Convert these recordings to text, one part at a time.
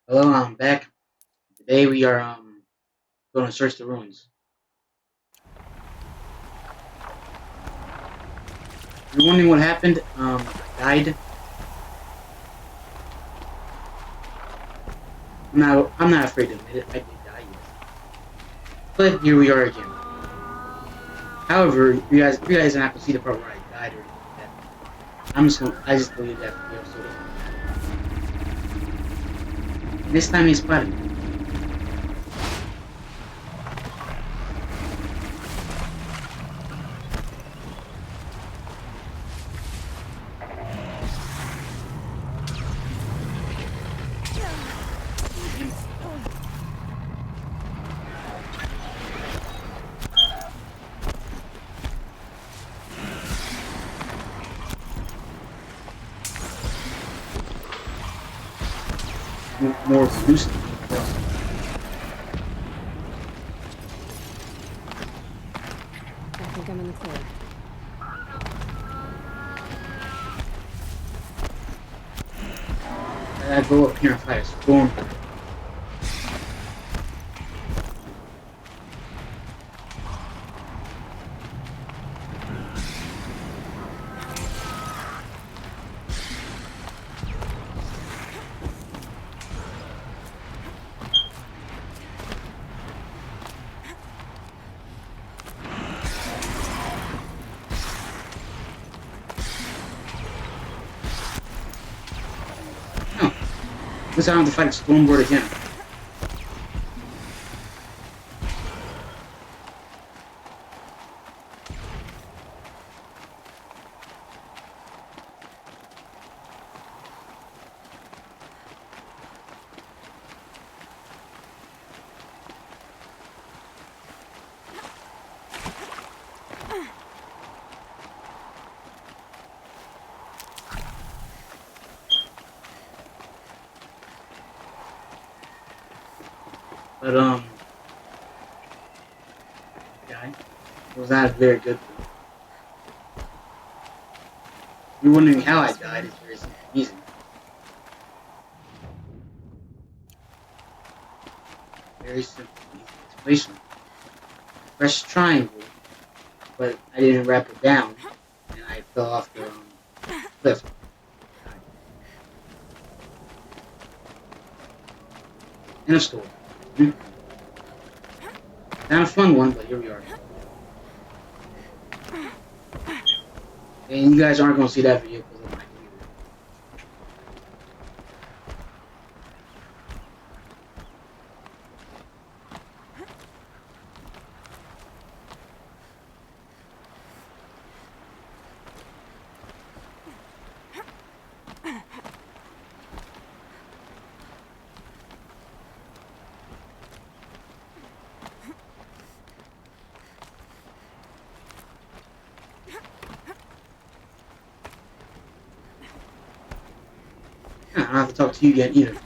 Hello, I'm back. Today we are going to search the ruins. You're wondering what happened? I died. I'm not afraid to admit it. I did die, yes. But here we are again. However, you guys are not gonna see the part where I died or anything like that. I just deleted that video so it doesn't matter. This time he spotted me. More abuse. I think I'm in the clear. I go up here and fight a storm. No, this time I have to fight a stormboard again. But guy, it was not very good. You're wondering how I died. It's very simple reason. Very simple, easy explanation. Press triangle, but I didn't wrap it down, and I fell off the cliff. In a store. Hmm. Not a fun one, but here we are. And you guys aren't going to see that video because of my computer. I don't have to talk to you yet either. Nice.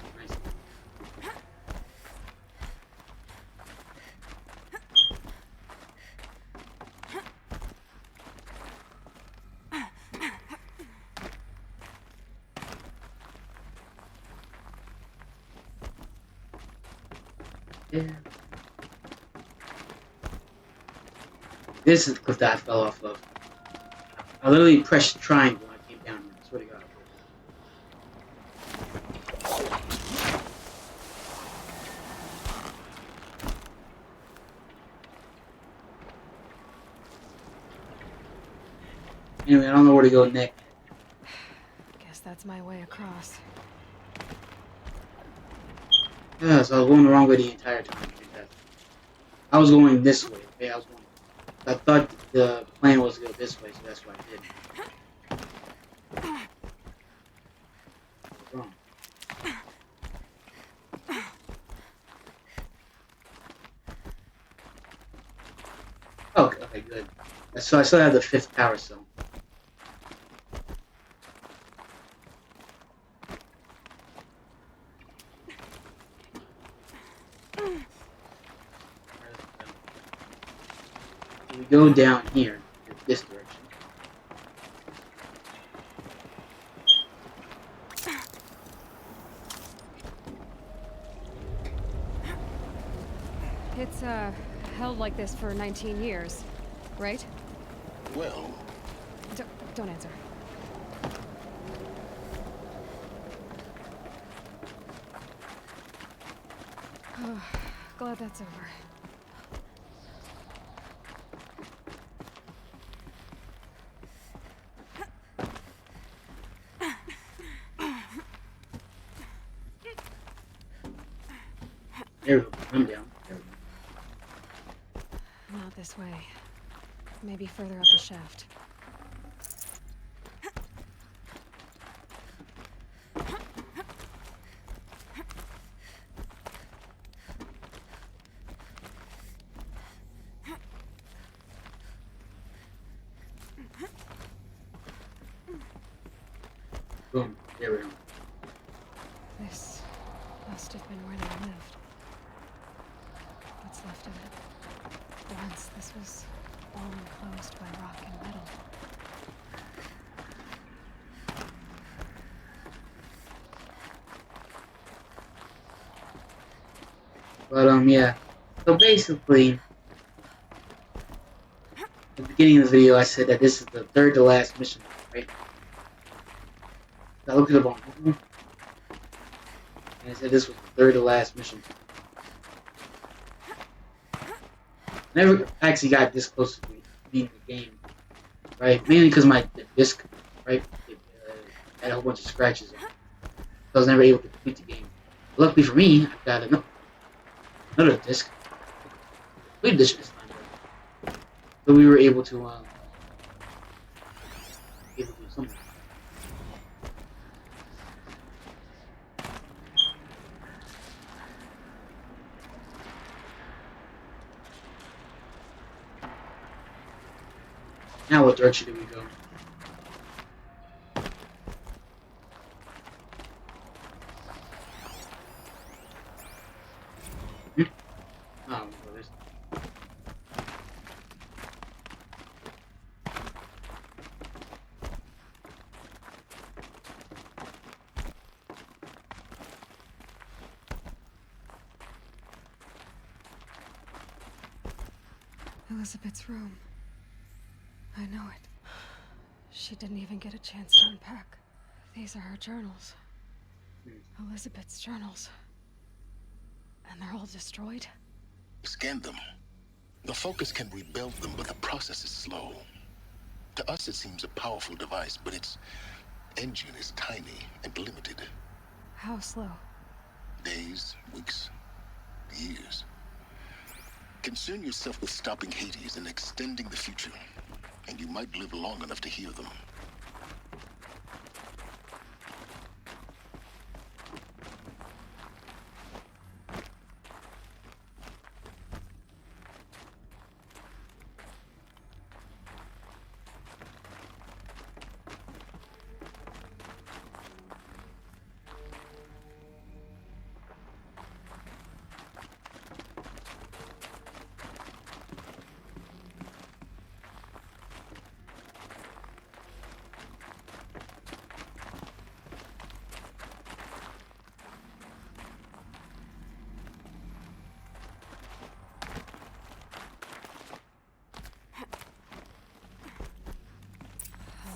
Yeah. This is the cliff that I fell off of. I literally pressed triangle when I came down here. I swear to God. Anyway, I don't know where to go next. Guess that's my way across. Yeah, so I was going the wrong way the entire time. I was going this way. Okay, I thought the plan was to go this way, so that's what I did. I was wrong. Okay, good. So I still have the fifth power cell. We go down here, this direction. It's, held like this for 19 years, right? Well, Don't answer. Oh, glad that's over. There we go. I'm down. There we go. Not this way. Maybe further up the shaft. Boom. There we go. This must have been where they lived. What's left of it. Once this was all enclosed by rock and metal. But yeah. So basically, at the beginning of the video, I said that this is the third to last mission, right? I looked it up on Google, and I said this was the third to last mission. Never actually got this close to beating the game, right? Mainly because my disc, right, had a whole bunch of scratches on it. So I was never able to complete the game. But luckily for me, I got another disc. Complete this time, right? So we were able to do something. Now what direction do we go? Oh, well, there's... Elizabeth's room. I know it. She didn't even get a chance to unpack. These are her journals. Elizabeth's journals. And they're all destroyed? scan them. The Focus can rebuild them, but the process is slow. To us, it seems a powerful device, but its engine is tiny and limited. How slow? Days, weeks, years. Concern yourself with stopping Hades and extending the future, and you might live long enough to hear them.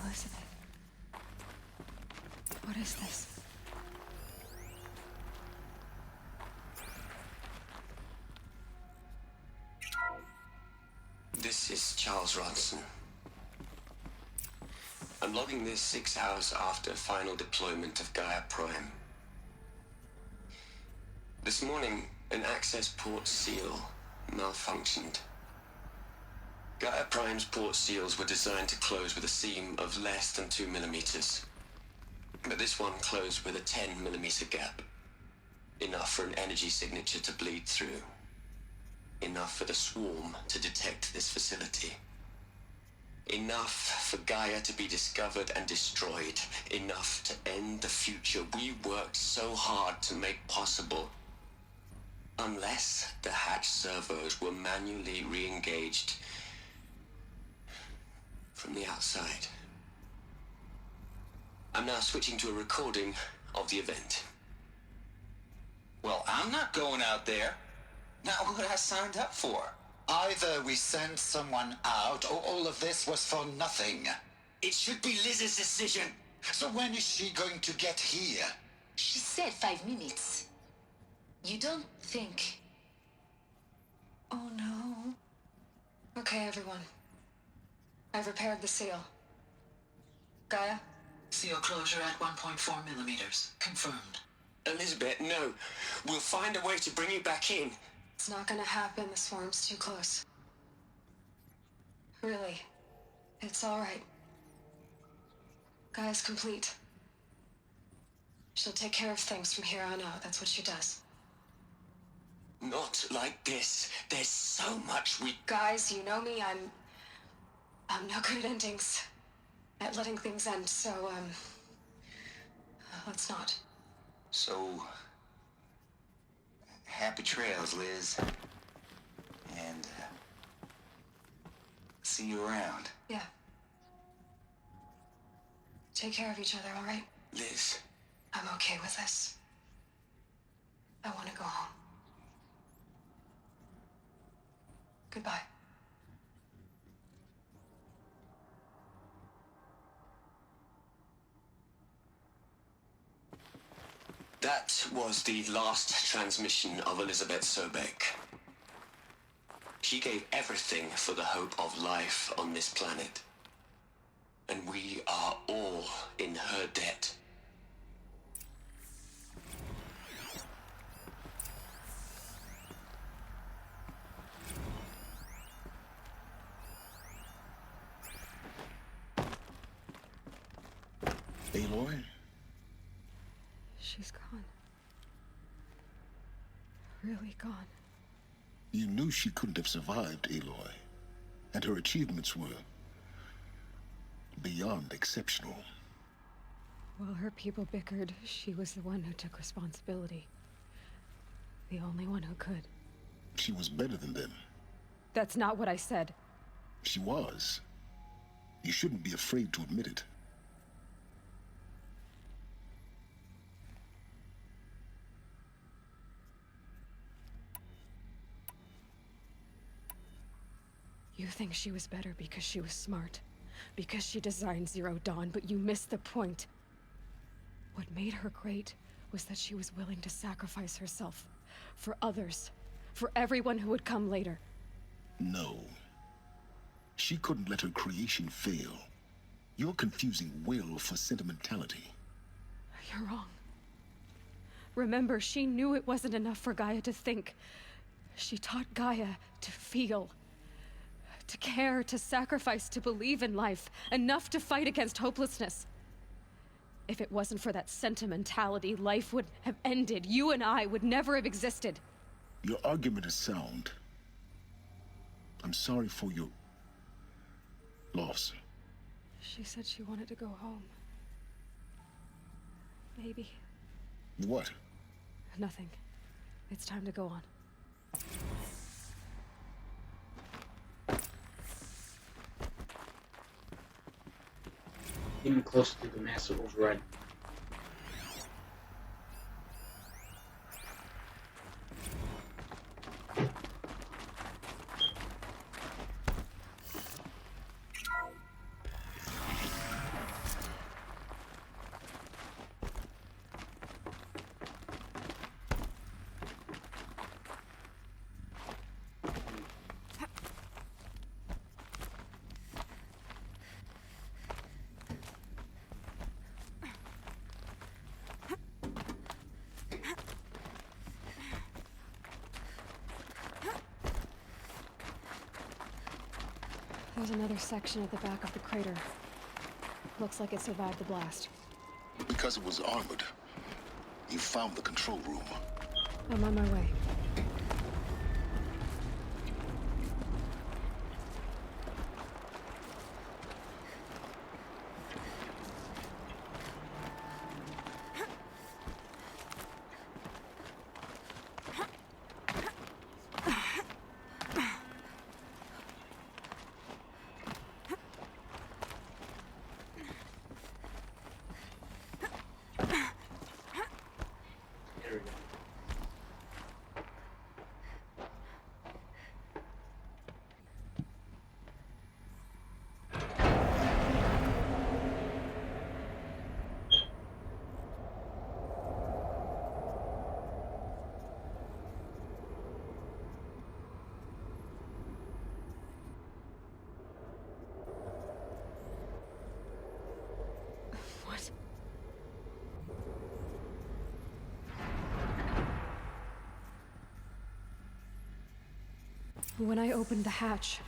Elizabeth. What is this? This is Charles Ronson. I'm logging this 6 hours after final deployment of Gaia Prime. This morning, an access port seal malfunctioned. Gaia Prime's port seals were designed to close with a seam of less than 2 millimeters. But this one closed with a 10 millimeter gap. Enough for an energy signature to bleed through. Enough for the swarm to detect this facility. Enough for Gaia to be discovered and destroyed. Enough to end the future we worked so hard to make possible. Unless the hatch servos were manually re-engaged from the outside. I'm now switching to a recording of the event. Well, I'm not going out there. Not what I signed up for. Either we send someone out, or all of this was for nothing. It should be Liz's decision. So when is she going to get here? She said 5 minutes. You don't think... Oh no. Okay, everyone. I've repaired the seal. Gaia? Seal closure at 1.4 millimeters. Confirmed. Elizabeth, no. We'll find a way to bring you back in. It's not gonna happen. The swarm's too close. Really. It's alright. Gaia's complete. She'll take care of things from here on out. That's what she does. Not like this. There's so much we... Guys, you know me. I'm no good at endings. At letting things end, so, let's not. So... happy trails, Liz. And... see you around. Yeah. Take care of each other, alright? Liz. I'm okay with this. I want to go home. Goodbye. That was the last transmission of Elizabeth Sobek. She gave everything for the hope of life on this planet. And we are all in her debt. Aloy? She's gone. Really gone. You knew she couldn't have survived, Aloy. And her achievements were beyond exceptional. While her people bickered, she was the one who took responsibility. The only one who could. She was better than them. That's not what I said. She was. You shouldn't be afraid to admit it. You think she was better because she was smart, because she designed Zero Dawn, but you missed the point. What made her great was that she was willing to sacrifice herself for others, for everyone who would come later. No. She couldn't let her creation fail. You're confusing will for sentimentality. You're wrong. Remember, she knew it wasn't enough for Gaia to think. She taught Gaia to feel. To care, to sacrifice, to believe in life, enough to fight against hopelessness. If it wasn't for that sentimentality, life would have ended. You and I would never have existed. Your argument is sound. I'm sorry for your loss. She said she wanted to go home. Maybe. What? Nothing. It's time to go on. Getting close to the massive override. There's another section at the back of the crater. Looks like it survived the blast. Because it was armored. You found the control room. I'm on my way. There we go. When I opened the hatch,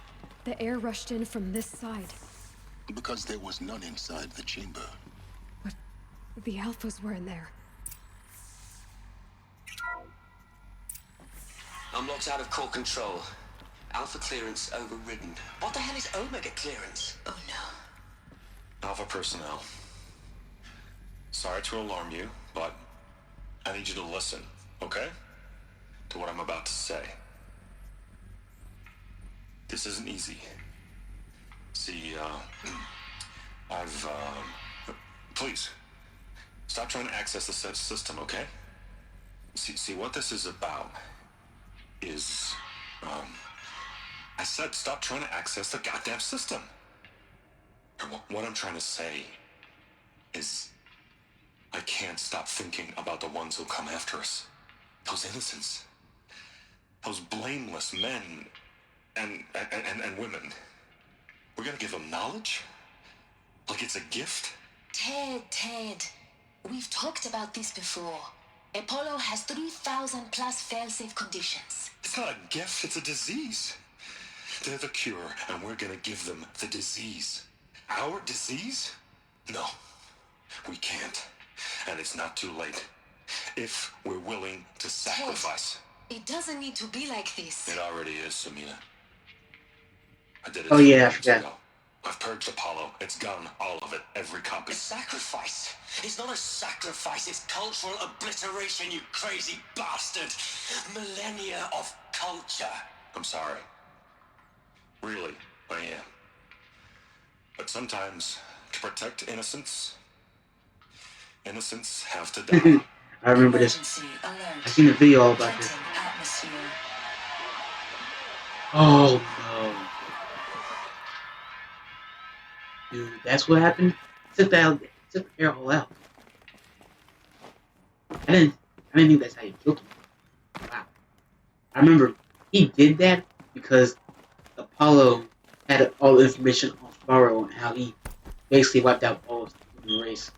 the air rushed in from this side. Because there was none inside the chamber. But the Alphas were in there. I'm locked out of core control. Alpha clearance overridden. What the hell is Omega clearance? Oh no. Alpha personnel. Sorry to alarm you, but I need you to listen, okay? To what I'm about to say. This isn't easy. See, please, stop trying to access the system, okay? See, what this is about is, I said stop trying to access the goddamn system. And what I'm trying to say is, I can't stop thinking about the ones who come after us. Those innocents. Those blameless men and women. We're gonna give them knowledge? Like it's a gift? Ted. We've talked about this before. Apollo has 3,000 plus fail-safe conditions. It's not a gift, it's a disease. They're the cure, and we're gonna give them the disease. Our disease? No, we can't. And it's not too late. If we're willing to sacrifice. It doesn't need to be like this. It already is, Samina. I did it Oh, 2 yeah, I weeks forgot. ago. I've purged Apollo. It's gone, all of it, every copy. A sacrifice? It's not a sacrifice, it's cultural obliteration, you crazy bastard! Millennia of culture. I'm sorry. Really, I am. But sometimes, to protect innocence have to die. I remember this. Emergency alert. I seen a video all about this. Detecting atmosphere. Oh no. Dude, that's what happened? Took the air all out. I didn't think that's how you killed him. Wow. I remember he did that because Apollo had all the information on Faro and how he basically wiped out all of the human race.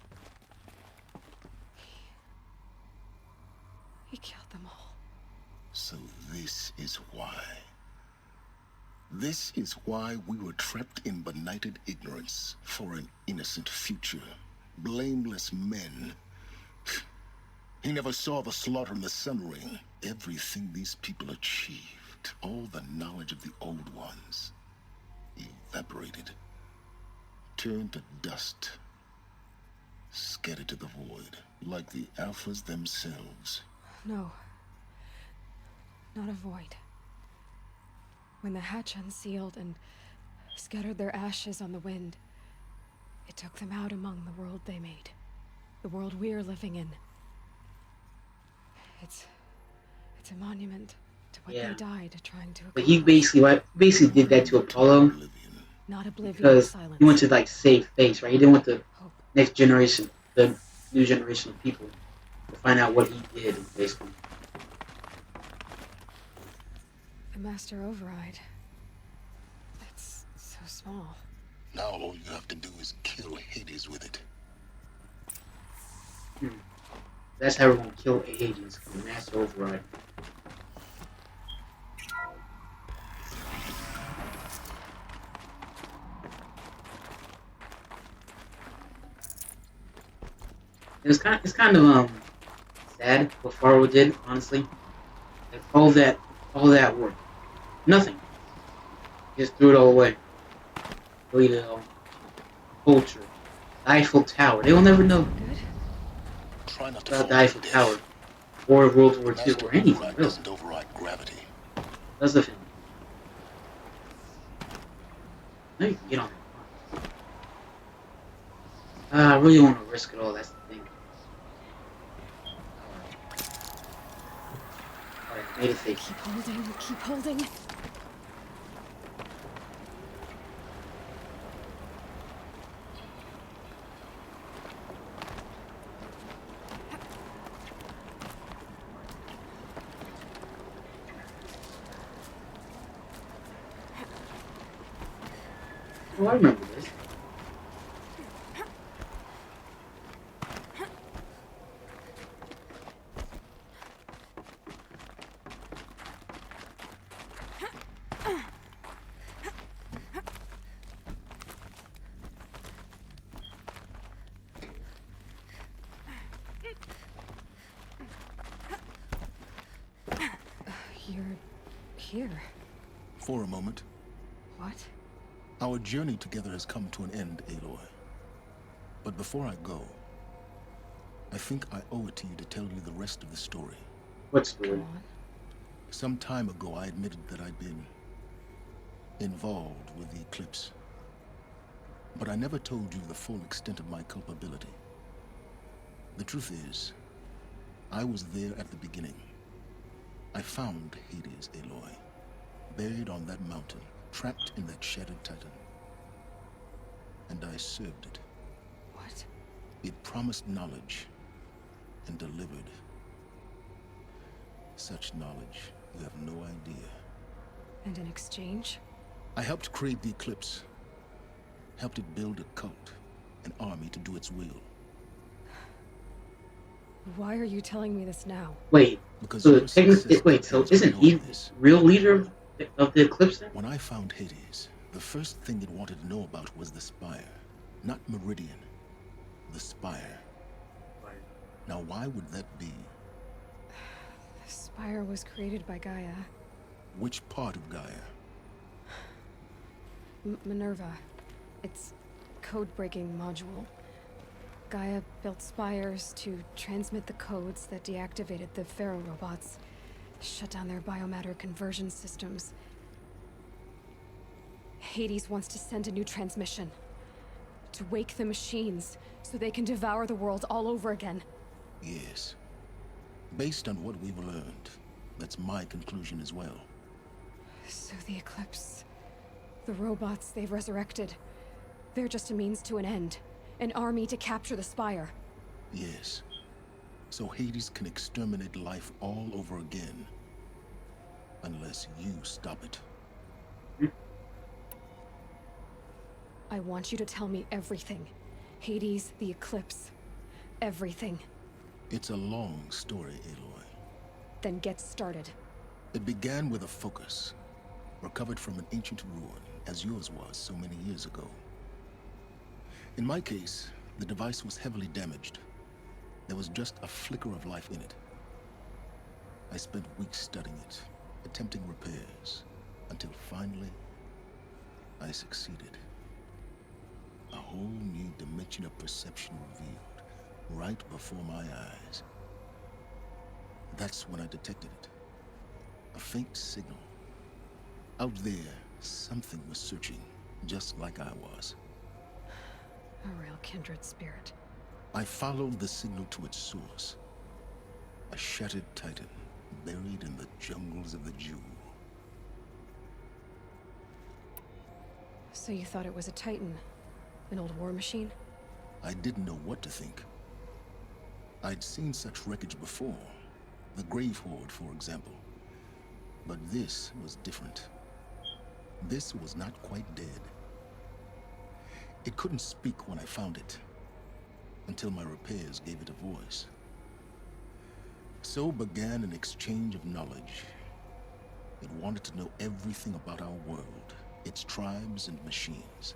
He killed them all. So this is why. This is why we were trapped in benighted ignorance for an innocent future. Blameless men. He never saw the slaughter in the Sun Ring. Everything these people achieved, all the knowledge of the old ones, evaporated, turned to dust, scattered to the void, like the Alphas themselves. No. Not a void. When the hatch unsealed and scattered their ashes on the wind, it took them out among the world they made. The world we're living in. It's a monument to what they died trying to But he accomplish. basically did that to Apollo Not oblivion, because silence. he wanted to like save face, right? He didn't want the Hope. next generation, the new generation of people, to find out what he did, basically. The Master Override. It's so small. Now all you have to do is kill Hades with it. That's how we're gonna kill Hades, the Master Override. It's kind of sad what Faro did, honestly. Like all that work, nothing. Just threw it all away. Deleted it all. Culture, the Eiffel Tower. They will never know Good? Try not to about fall the Eiffel to death. Tower, or World War II, Master or anything override really. doesn't override gravity. Does the film? No, you can get on that. I really want to risk it all. That's the thing. Alright, made it safe. Keep holding, keep holding. Oh, I remember this. You're here. For a moment. What? Our journey together has come to an end, Aloy. But before I go, I think I owe it to you to tell you the rest of the story. What Go story? on. Some time ago, I admitted that I'd been involved with the eclipse. But I never told you the full extent of my culpability. The truth is, I was there at the beginning. I found Hades, Aloy, buried on that mountain, trapped in that shattered titan. And I served it. What? It promised knowledge and delivered. Such knowledge, you have no idea. And in exchange? I helped create the eclipse. Helped it build a cult, an army to do its will. Why are you telling me this now? Wait. Because So your success wait. So depends on isn't he knowing this. real leader of the Eclipse then? When I found Hades, the first thing it wanted to know about was the Spire. Not Meridian. The Spire. Now why would that be? The Spire was created by Gaia. Which part of Gaia? Minerva. It's code-breaking module. Gaia built spires to transmit the codes that deactivated the faro robots, shut down their biomatter conversion systems. Hades wants to send a new transmission. To wake the machines, so they can devour the world all over again. Yes. Based on what we've learned, that's my conclusion as well. So the Eclipse... the robots they've resurrected... they're just a means to an end. An army to capture the Spire. Yes. So Hades can exterminate life all over again. Unless you stop it. I want you to tell me everything. Hades, the Eclipse, everything. It's a long story, Aloy. Then get started. It began with a focus, recovered from an ancient ruin, as yours was so many years ago. In my case, the device was heavily damaged. There was just a flicker of life in it. I spent weeks studying it, attempting repairs, until finally, I succeeded. A whole new dimension of perception revealed, right before my eyes. That's when I detected it. A faint signal. Out there, something was searching, just like I was. A real kindred spirit. I followed the signal to its source. A shattered titan, buried in the jungles of the Jewel. So you thought it was a Titan? An old war machine? I didn't know what to think. I'd seen such wreckage before. The Grave Horde, for example. But this was different. This was not quite dead. It couldn't speak when I found it, until my repairs gave it a voice. So began an exchange of knowledge. It wanted to know everything about our world, its tribes and machines.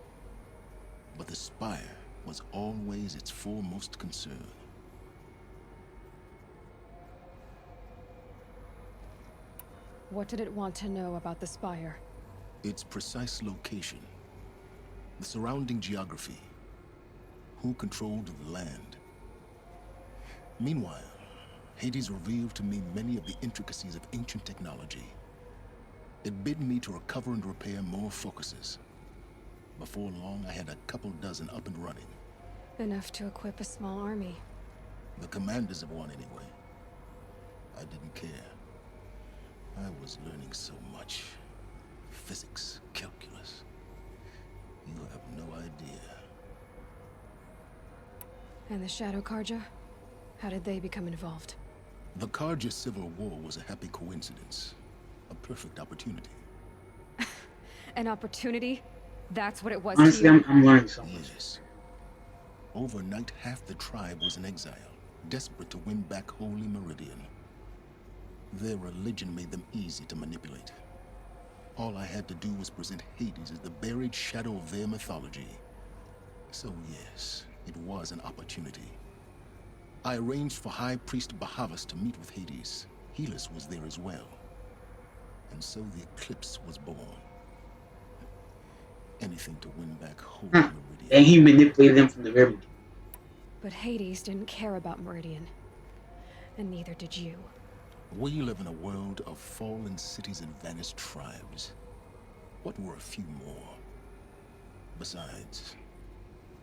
But the Spire was always its foremost concern. What did it want to know about the Spire? Its precise location, the surrounding geography, who controlled the land. Meanwhile, Hades revealed to me many of the intricacies of ancient technology. It bid me to recover and repair more focuses. Before long, I had a couple dozen up and running. Enough to equip a small army. The commanders of one, anyway. I didn't care. I was learning so much. Physics, calculus. You have no idea. And the Shadow Karja? How did they become involved? The Karja Civil War was a happy coincidence. A perfect opportunity. An opportunity? That's what it was Honestly, to you? I'm learning so much. Yes. Overnight, half the tribe was in exile, desperate to win back Holy Meridian. Their religion made them easy to manipulate. All I had to do was present Hades as the buried shadow of their mythology. So yes, it was an opportunity. I arranged for High Priest Bahavas to meet with Hades. Helis was there as well. And so the eclipse was born. Anything to win back Holy Huh. Meridian. And he manipulated them from the very beginning. But Hades didn't care about Meridian. And neither did you. We live in a world of fallen cities and vanished tribes. What were a few more? Besides,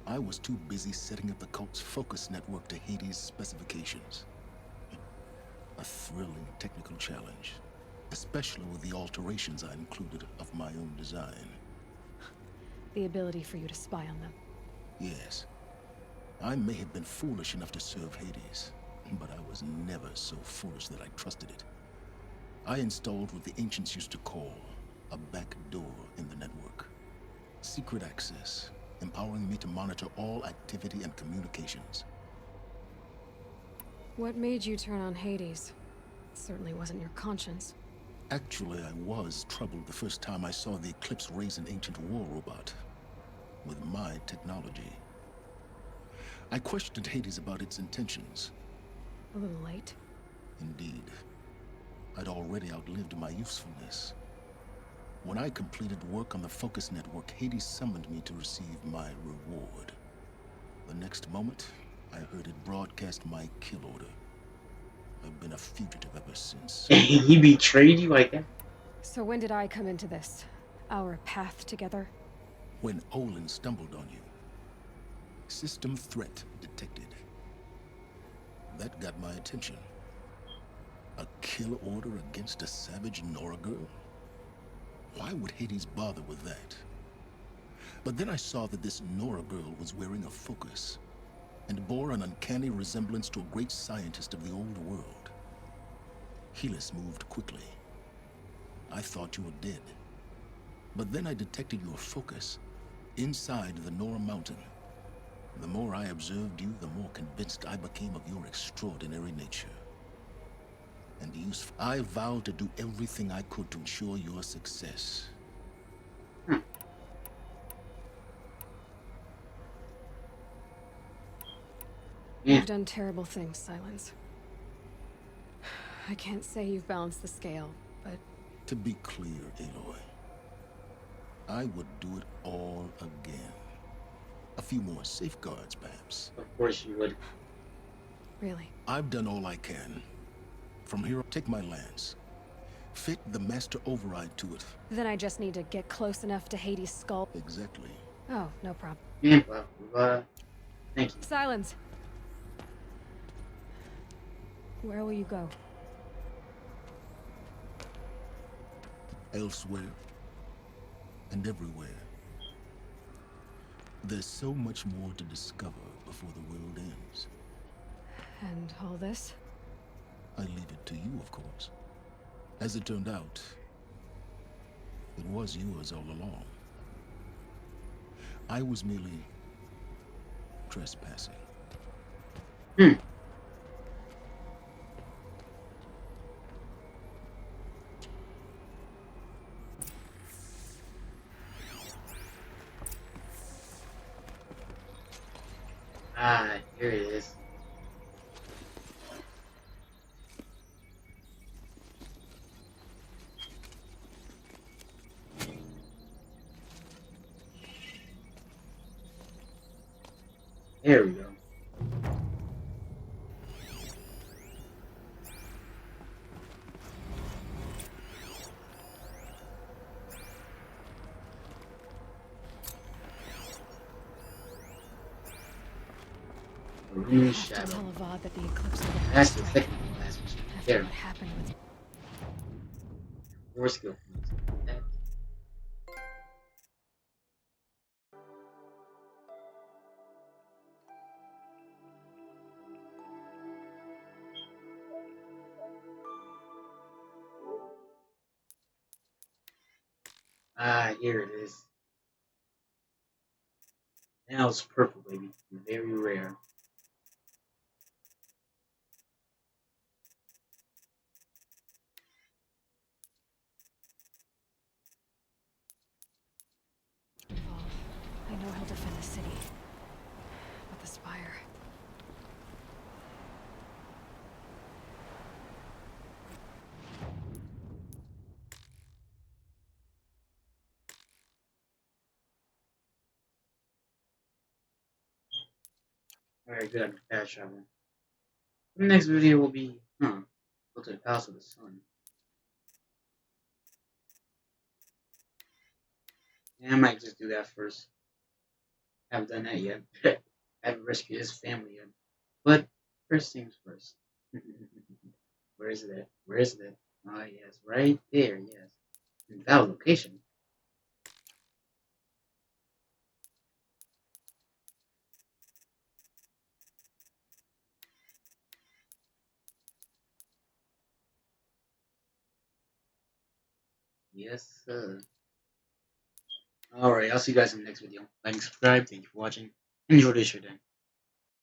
I was too busy setting up the cult's focus network to Hades' specifications. A thrilling technical challenge, especially with the alterations I included of my own design. The ability for you to spy on them. Yes, I may have been foolish enough to serve Hades, but I was never so foolish that I trusted it. I installed what the ancients used to call a back door in the network. Secret access, empowering me to monitor all activity and communications. What made you turn on Hades? It certainly wasn't your conscience. Actually, I was troubled the first time I saw the Eclipse raise an ancient war robot with my technology. I questioned Hades about its intentions. A little late. Indeed, I'd already outlived my usefulness. When I completed work on the Focus Network, Hades summoned me to receive my reward. The next moment, I heard it broadcast my kill order. I've been a fugitive ever since. And he betrayed you like that? So when did I come into this? Our path together? When Olin stumbled on you. System threat detected. That got my attention. A kill order against a savage Nora girl? Why would Hades bother with that? But then I saw that this Nora girl was wearing a focus and bore an uncanny resemblance to a great scientist of the old world. Helis moved quickly. I thought you were dead. But then I detected your focus inside the Nora mountain. The more I observed you, the more convinced I became of your extraordinary nature. And I vowed to do everything I could to ensure your success. You've done terrible things, Silence. I can't say you've balanced the scale, but... To be clear, Aloy, I would do it all again. A few more safeguards, perhaps. Of course you would. Really? I've done all I can. From here, take my lance. Fit the master override to it. Then I just need to get close enough to Hades' skull. Exactly. Oh, no problem. Yeah, blah, blah, blah. Thank you. Silence! Where will you go? Elsewhere. And everywhere. There's so much more to discover before the world ends. And all this? I leave it to you, of course. As it turned out, it was yours all along. I was merely trespassing. Ah, here it is. There we go. Marine To Shadow. tell Avad that the eclipse would That's the strike second to last mission. after There. what happened with... 4 skill points. That. Ah, here it is. Now it's purple, baby. Very rare. Evolve. I know he'll defend the city. But the Spire... Alright, good. I'm fast traveling. The next video will be, go to the Palace of the Sun. Yeah, I might just do that first. I haven't done that yet. I haven't rescued his family yet. But first things first. Where is it at? Where is it at? Ah, yes, right there, yes. Invalid location. Yes, sir. Alright, I'll see you guys in the next video. Like and subscribe. Thank you for watching. Enjoy this your day.